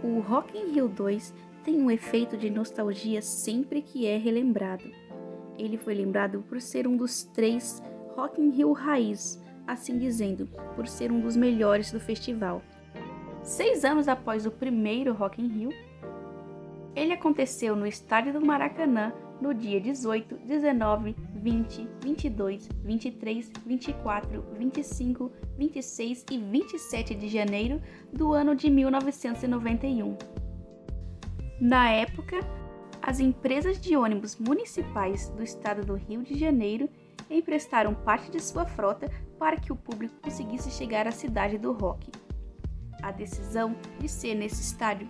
O Rock in Rio 2 tem um efeito de nostalgia sempre que é relembrado. Ele foi lembrado por ser um dos 3 Rock in Rio raiz, assim dizendo, por ser um dos melhores do festival. 6 anos após o primeiro Rock in Rio, ele aconteceu no estádio do Maracanã no dia 18, 19, 20, 22, 23, 24, 25, 26 e 27 de janeiro do ano de 1991. Na época, as empresas de ônibus municipais do estado do Rio de Janeiro emprestaram parte de sua frota para que o público conseguisse chegar à cidade do rock. A decisão de ser nesse estádio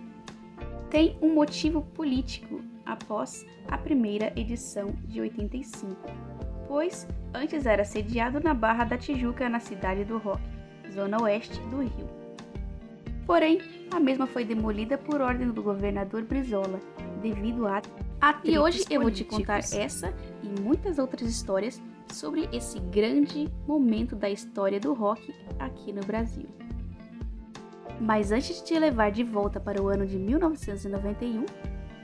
tem um motivo político após a primeira edição de 85, pois antes era sediado na Barra da Tijuca, na cidade do rock, zona oeste do Rio. Porém, a mesma foi demolida por ordem do governador Brizola, devido a atritos E hoje eu vou te contar essa e muitas outras histórias sobre esse grande momento da história do rock aqui no Brasil. Mas antes de te levar de volta para o ano de 1991,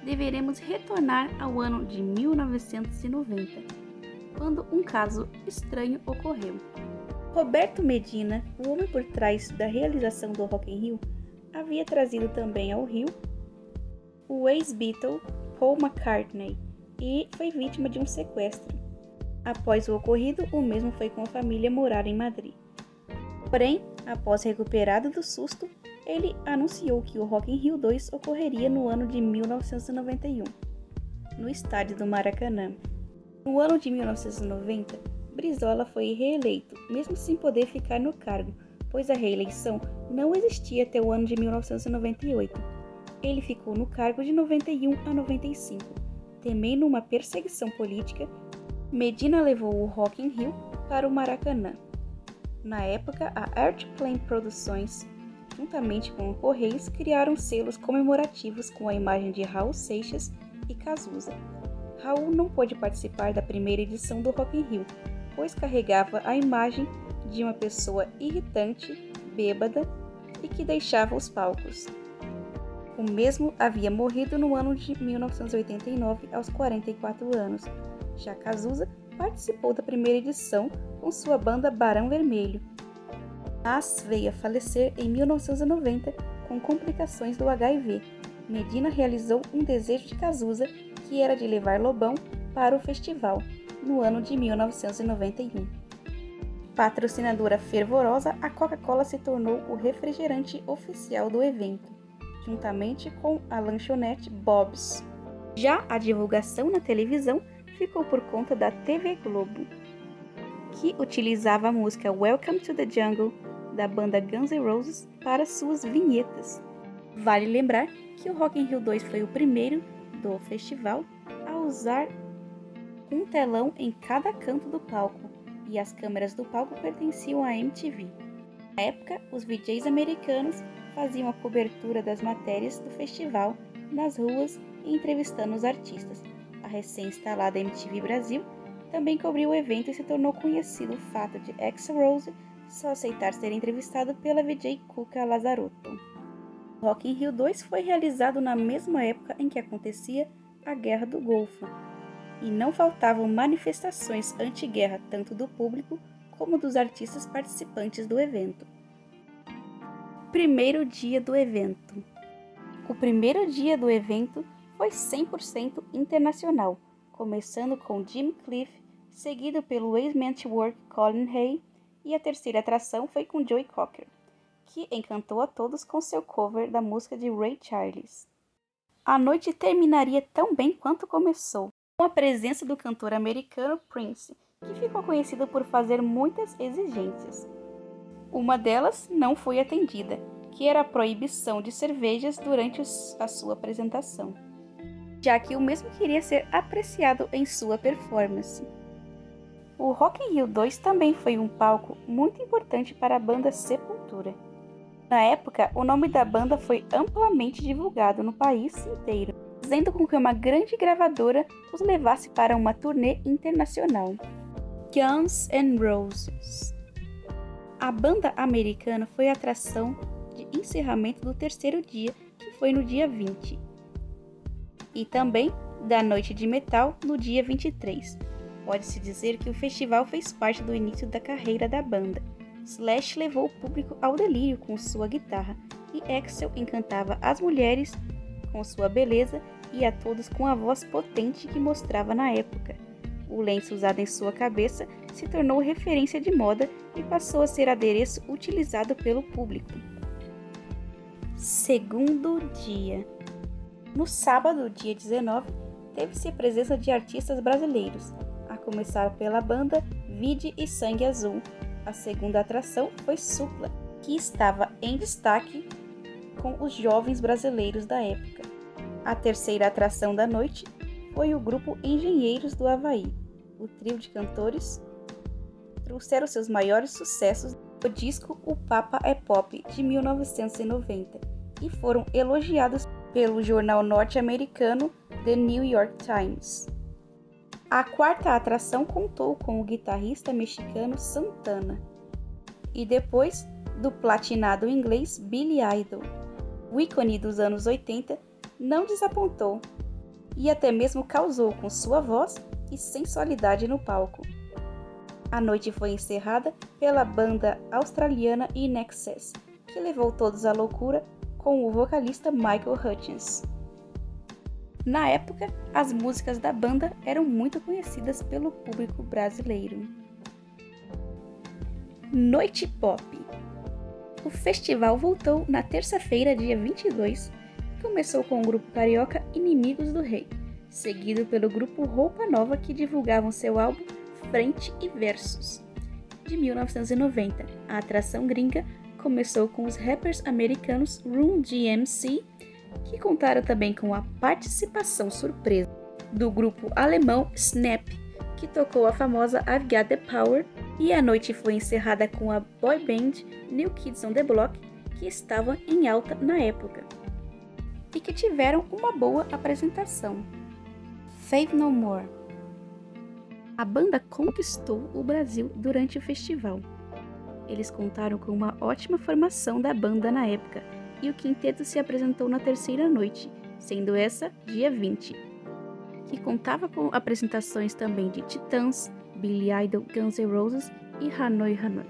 deveremos retornar ao ano de 1990, quando um caso estranho ocorreu. Roberto Medina, o homem por trás da realização do Rock in Rio, havia trazido também ao Rio o ex-Beatle Paul McCartney e foi vítima de um sequestro. Após o ocorrido, o mesmo foi com a família morar em Madrid. Porém, após recuperado do susto, ele anunciou que o Rock in Rio 2 ocorreria no ano de 1991, no estádio do Maracanã. No ano de 1990, Brizola foi reeleito, mesmo sem poder ficar no cargo, pois a reeleição não existia até o ano de 1998. Ele ficou no cargo de 91 a 95. Temendo uma perseguição política, Medina levou o Rock in Rio para o Maracanã. Na época, a Airplane Produções, juntamente com o Correios, criaram selos comemorativos com a imagem de Raul Seixas e Cazuza. Raul não pôde participar da primeira edição do Rock in Rio, pois carregava a imagem de uma pessoa irritante, bêbada e que deixava os palcos. O mesmo havia morrido no ano de 1989, aos 44 anos. Já Cazuza participou da primeira edição com sua banda Barão Vermelho, mas veio a falecer em 1990 com complicações do HIV. Medina realizou um desejo de Cazuza, que era de levar Lobão para o festival, no ano de 1991. Patrocinadora fervorosa, a Coca-Cola se tornou o refrigerante oficial do evento, juntamente com a lanchonete Bob's. Já a divulgação na televisão ficou por conta da TV Globo, que utilizava a música Welcome to the Jungle, da banda Guns N' Roses, para suas vinhetas. Vale lembrar que o Rock in Rio 2 foi o primeiro do festival a usar um telão em cada canto do palco, e as câmeras do palco pertenciam à MTV. Na época, os VJs americanos faziam a cobertura das matérias do festival nas ruas e entrevistando os artistas. A recém-instalada MTV Brasil também cobriu o evento e se tornou conhecido o fato de Axl Rose só aceitar ser entrevistado pela VJ Cuca Lazarotto. O Rock in Rio 2 foi realizado na mesma época em que acontecia a Guerra do Golfo, e não faltavam manifestações anti-guerra tanto do público como dos artistas participantes do evento. Primeiro dia do evento. O primeiro dia do evento foi 100% internacional, começando com Jim Cliff, seguido pelo ex-Man at Work Colin Hay, e a terceira atração foi com Joe Cocker, que encantou a todos com seu cover da música de Ray Charles. A noite terminaria tão bem quanto começou, com a presença do cantor americano Prince, que ficou conhecido por fazer muitas exigências. Uma delas não foi atendida, que era a proibição de cervejas durante a sua apresentação, já que o mesmo queria ser apreciado em sua performance. O Rock in Rio 2 também foi um palco muito importante para a banda Sepultura. Na época, o nome da banda foi amplamente divulgado no país inteiro, fazendo com que uma grande gravadora os levasse para uma turnê internacional. Guns N' Roses. A banda americana foi a atração de encerramento do terceiro dia, que foi no dia 20. E também da Noite de Metal no dia 23. Pode-se dizer que o festival fez parte do início da carreira da banda. Slash levou o público ao delírio com sua guitarra e Axl encantava as mulheres com sua beleza e a todos com a voz potente que mostrava na época. O lenço usado em sua cabeça se tornou referência de moda e passou a ser adereço utilizado pelo público. Segundo dia. No sábado, dia 19, teve-se a presença de artistas brasileiros, a começar pela banda Vide e Sangue Azul. A segunda atração foi Supla, que estava em destaque com os jovens brasileiros da época. A terceira atração da noite foi o grupo Engenheiros do Havaí. O trio de cantores trouxeram seus maiores sucessos do disco O Papa é Pop, de 1990, e foram elogiados pelo jornal norte-americano The New York Times. A quarta atração contou com o guitarrista mexicano Santana e depois do platinado inglês Billy Idol. O ícone dos anos 80 não desapontou e até mesmo causou com sua voz e sensualidade no palco. A noite foi encerrada pela banda australiana In Excess, que levou todos à loucura com o vocalista Michael Hutchence. Na época, as músicas da banda eram muito conhecidas pelo público brasileiro. Noite Pop. O festival voltou na terça-feira, dia 22, e começou com o grupo carioca Inimigos do Rei, seguido pelo grupo Roupa Nova, que divulgavam seu álbum Frente e Versos, de 1990. A atração gringa começou com os rappers americanos Run DMC, que contaram também com a participação surpresa do grupo alemão Snap, que tocou a famosa I've Got the Power, e a noite foi encerrada com a boy band New Kids on the Block, que estava em alta na época, e que tiveram uma boa apresentação. Faith No More. A banda conquistou o Brasil durante o festival. Eles contaram com uma ótima formação da banda na época, e o quinteto se apresentou na terceira noite, sendo essa dia 20, que contava com apresentações também de Titãs, Billy Idol, Guns N' Roses e Hanoi Hanoi.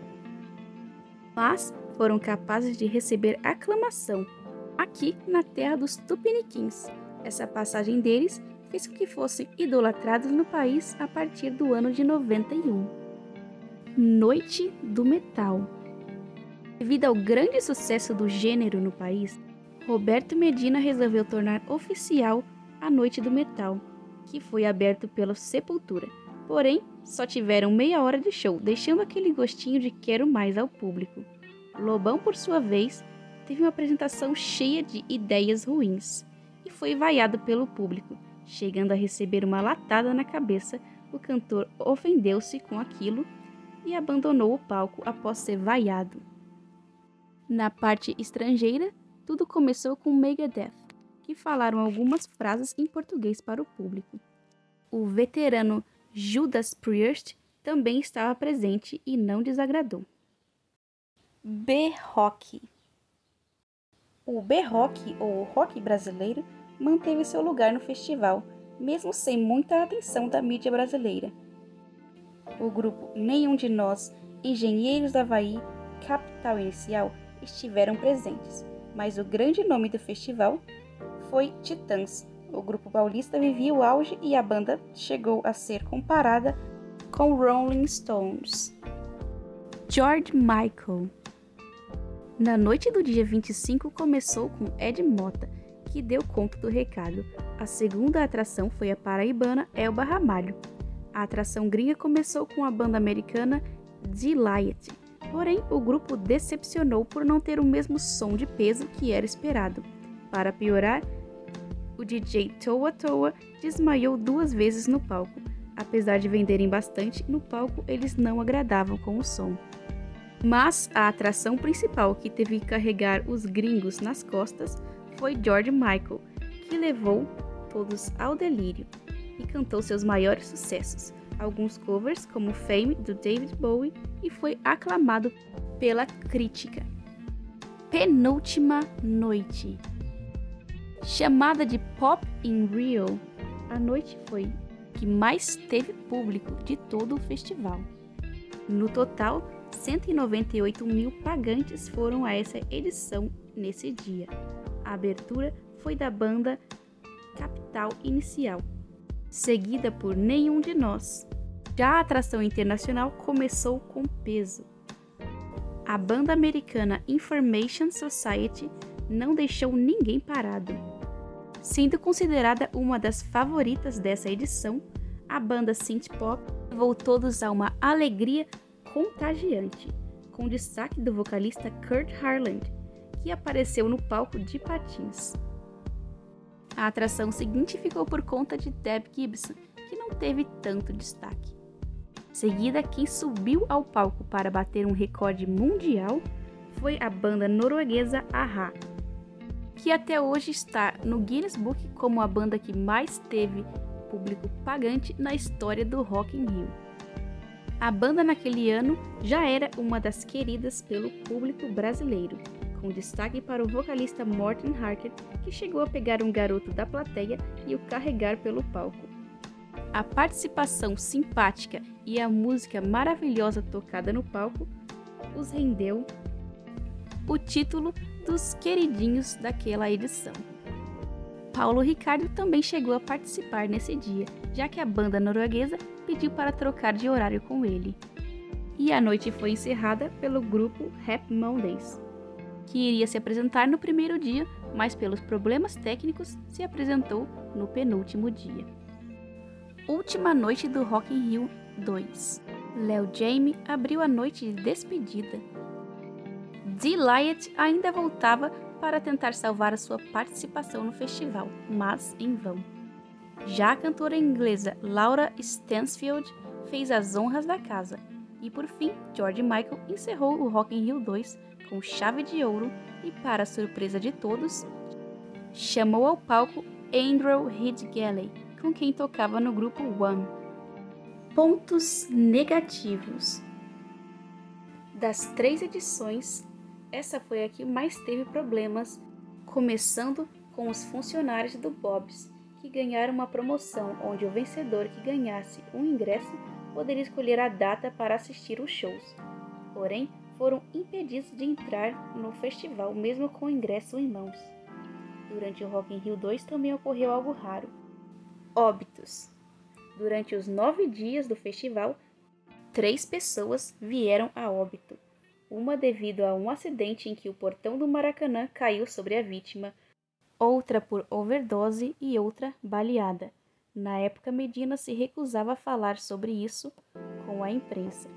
Mas foram capazes de receber aclamação aqui na terra dos Tupiniquins. Essa passagem deles fez com que fossem idolatrados no país a partir do ano de 91. Noite do Metal. Devido ao grande sucesso do gênero no país, Roberto Medina resolveu tornar oficial a Noite do Metal, que foi aberto pela Sepultura. Porém, só tiveram meia hora de show, deixando aquele gostinho de quero mais ao público. Lobão, por sua vez, teve uma apresentação cheia de ideias ruins e foi vaiado pelo público. Chegando a receber uma latada na cabeça, o cantor ofendeu-se com aquilo e abandonou o palco após ser vaiado. Na parte estrangeira, tudo começou com Megadeth, que falaram algumas frases em português para o público. O veterano Judas Priest também estava presente e não desagradou. B-Rock. O B-Rock, ou rock brasileiro, manteve seu lugar no festival, mesmo sem muita atenção da mídia brasileira. O grupo Nenhum de Nós, Engenheiros do Havaí, Capital Inicial estiveram presentes, mas o grande nome do festival foi Titãs. O grupo paulista vivia o auge e a banda chegou a ser comparada com Rolling Stones. George Michael. Na noite do dia 25 começou com Ed Mota, que deu conta do recado. A segunda atração foi a paraibana Elba Ramalho. A atração gringa começou com a banda americana Deee-Lite, porém o grupo decepcionou por não ter o mesmo som de peso que era esperado. Para piorar, o DJ Toa Toa desmaiou 2 vezes no palco. Apesar de venderem bastante, no palco eles não agradavam com o som. Mas a atração principal que teve que carregar os gringos nas costas foi George Michael, que levou todos ao delírio e cantou seus maiores sucessos, alguns covers como Fame, do David Bowie, e foi aclamado pela crítica. Penúltima noite. Chamada de Pop in Rio, a noite foi que mais teve público de todo o festival. No total, 198 mil pagantes foram a essa edição nesse dia. A abertura foi da banda Capital Inicial, seguida por Nenhum de Nós. Já a atração internacional começou com peso. A banda americana Information Society não deixou ninguém parado. Sendo considerada uma das favoritas dessa edição, a banda synth pop levou todos a uma alegria contagiante, com destaque do vocalista Kurt Harland, que apareceu no palco de patins. A atração seguinte ficou por conta de Deb Gibson, que não teve tanto destaque. Em seguida, quem subiu ao palco para bater um recorde mundial foi a banda norueguesa a-ha, que até hoje está no Guinness Book como a banda que mais teve público pagante na história do Rock in Rio. A banda naquele ano já era uma das queridas pelo público brasileiro, com destaque para o vocalista Morten Harket, que chegou a pegar um garoto da plateia e o carregar pelo palco. A participação simpática e a música maravilhosa tocada no palco os rendeu o título dos queridinhos daquela edição. Paulo Ricardo também chegou a participar nesse dia, já que a banda norueguesa pediu para trocar de horário com ele. E a noite foi encerrada pelo grupo Happy Mondays, que iria se apresentar no primeiro dia, mas pelos problemas técnicos se apresentou no penúltimo dia. Última noite do Rock in Rio 2. Leo Jamie abriu a noite de despedida. Deee-Lyotte ainda voltava para tentar salvar a sua participação no festival, mas em vão. Já a cantora inglesa Laura Stansfield fez as honras da casa. E por fim, George Michael encerrou o Rock in Rio 2 com chave de ouro e, para a surpresa de todos, chamou ao palco Andrew Hidgalley, com quem tocava no grupo One. Pontos negativos. Das 3 edições, essa foi a que mais teve problemas, começando com os funcionários do Bob's, que ganharam uma promoção onde o vencedor que ganhasse um ingresso poderia escolher a data para assistir os shows. Porém, foram impedidos de entrar no festival mesmo com o ingresso em mãos. Durante o Rock in Rio 2 também ocorreu algo raro. Óbitos. Durante os 9 dias do festival, 3 pessoas vieram a óbito. Uma devido a um acidente em que o portão do Maracanã caiu sobre a vítima, outra por overdose e outra baleada. Na época, Medina se recusava a falar sobre isso com a imprensa.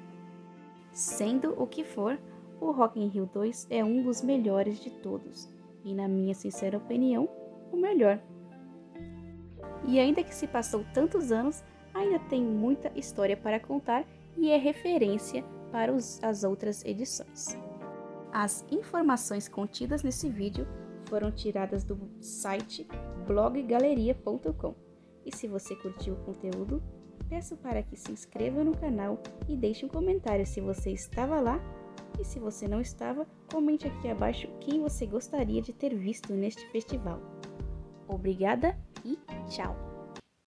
Sendo o que for, o Rock in Rio 2 é um dos melhores de todos, e na minha sincera opinião, o melhor. E ainda que se passou tantos anos, ainda tem muita história para contar e é referência para as outras edições. As informações contidas nesse vídeo foram tiradas do site bloggaleria.com. E se você curtiu o conteúdo, peço para que se inscreva no canal e deixe um comentário se você estava lá, e se você não estava, comente aqui abaixo quem você gostaria de ter visto neste festival. Obrigada e tchau!